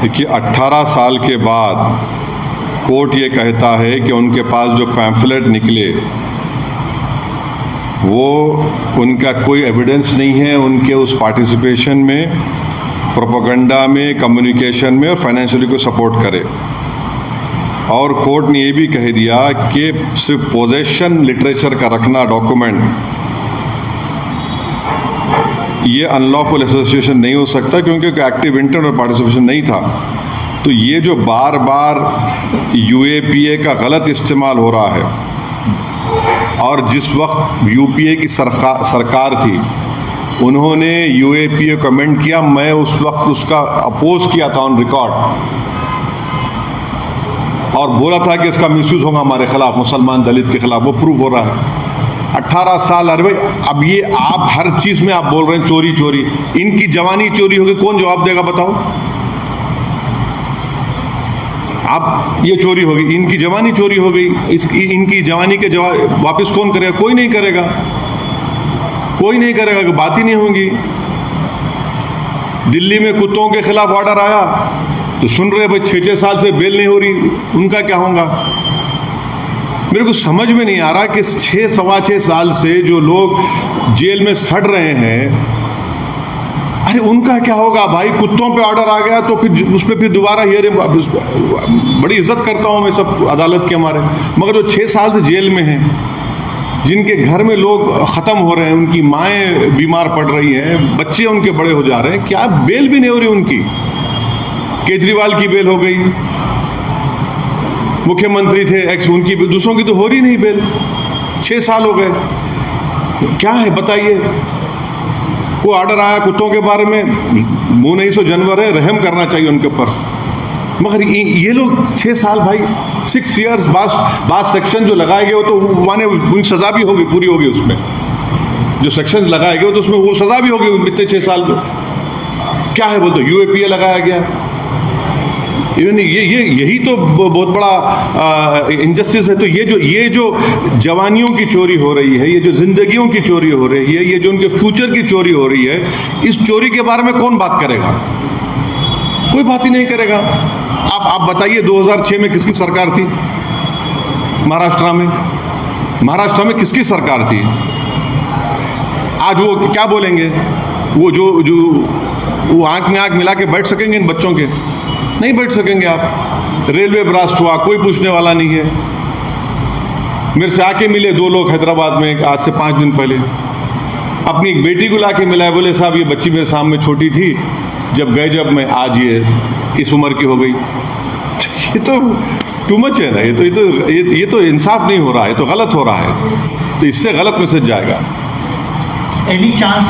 देखिए 18 साल के बाद कोर्ट ये कहता है कि उनके पास जो पैम्फलेट निकले वो उनका कोई एविडेंस नहीं है उनके उस पार्टिसिपेशन में, प्रोपेगेंडा में, कम्युनिकेशन में और फाइनेंशियली को सपोर्ट करे। और कोर्ट ने ये भी कह दिया कि सिर्फ पोजेशन लिटरेचर का रखना डॉक्यूमेंट, ये अनलॉफुल एसोसिएशन नहीं हो सकता क्योंकि एक्टिव इंटेंट और पार्टिसिपेशन नहीं था। तो ये जो बार बार यूएपीए का गलत इस्तेमाल हो रहा है, और जिस वक्त यूपीए की सरकार थी उन्होंने यूएपीए कमेंट किया, मैं उस वक्त उसका अपोज किया था ऑन रिकॉर्ड और बोला था कि इसका मिसयूज होगा हमारे खिलाफ, मुसलमान दलित के खिलाफ। वो प्रूव हो रहा है। 18 साल। अरे भाई, अब ये आप हर चीज में आप बोल रहे हैं चोरी चोरी, इनकी जवानी चोरी होगी, कौन जवाब देगा बताओ? आप ये चोरी होगी, इनकी जवानी चोरी हो गई, इनकी जवानी के जवाब वापस कौन करेगा? कोई नहीं करेगा, कोई नहीं करेगा, कि बात ही नहीं होगी। दिल्ली में कुत्तों के खिलाफ ऑर्डर आया तो सुन रहे भाई 6-6 साल से बेल नहीं हो रही, उनका क्या होगा? मेरे को समझ में नहीं आ रहा कि 6-6.25 साल से जो लोग जेल में सड़ रहे हैं, अरे उनका क्या होगा भाई? कुत्तों पे ऑर्डर आ गया तो फिर उस पर फिर दोबारा हियरिंग। बड़ी इज्जत करता हूं मैं सब अदालत के हमारे, मगर जो 6 साल से जेल में हैं, जिनके घर में लोग ख़त्म हो रहे हैं, उनकी माएँ बीमार पड़ रही हैं, बच्चे उनके बड़े हो जा रहे हैं, क्या बेल भी नहीं हो रही उनकी? केजरीवाल की बेल हो गई, मुख्यमंत्री थे एक्स, उनकी, दूसरों की तो हो रही नहीं बेल। 6 साल हो गए, क्या है बताइए? को ऑर्डर आया कुत्तों के बारे में, मुंह नहीं सो जानवर है, रहम करना चाहिए उनके ऊपर। मगर ये लोग 6 साल भाई, 6 ईयर्स बाद सेक्शन जो लगाए गए हो तो माने उनकी सजा भी होगी, पूरी होगी उसमें। जो सेक्शन लगाए गए हो तो उसमें वो सजा भी होगी इतने 6 साल में। क्या है बोलते, यूएपीए लगाया गया। यही तो बहुत बड़ा इनजस्टिस है। तो ये जो जवानियों की चोरी हो रही है, ये जो जिंदगियों की चोरी हो रही है, ये जो उनके फ्यूचर की चोरी हो रही है, इस चोरी के बारे में कौन बात करेगा? कोई बात ही नहीं करेगा। आप बताइए 2006 में किसकी सरकार थी महाराष्ट्र में? महाराष्ट्र में किसकी सरकार थी? आज वो क्या बोलेंगे? वो जो वो आंख में आंख मिला के बैठ सकेंगे इन बच्चों के? नहीं बैठ सकेंगे आप। रेलवे ब्लास्ट हुआ, कोई पूछने वाला नहीं है। मेरे से आके मिले 2 लोग हैदराबाद में आज से 5 दिन पहले, अपनी एक बेटी को लाके मिला है, बोले साहब ये बच्ची मेरे सामने छोटी थी, जब मैं आज ये इस उम्र की हो गई। ये तो टू मच है ना, ये तो इंसाफ नहीं हो रहा है, ये तो गलत हो रहा है। तो इससे गलत मैसेज जाएगा। Any chance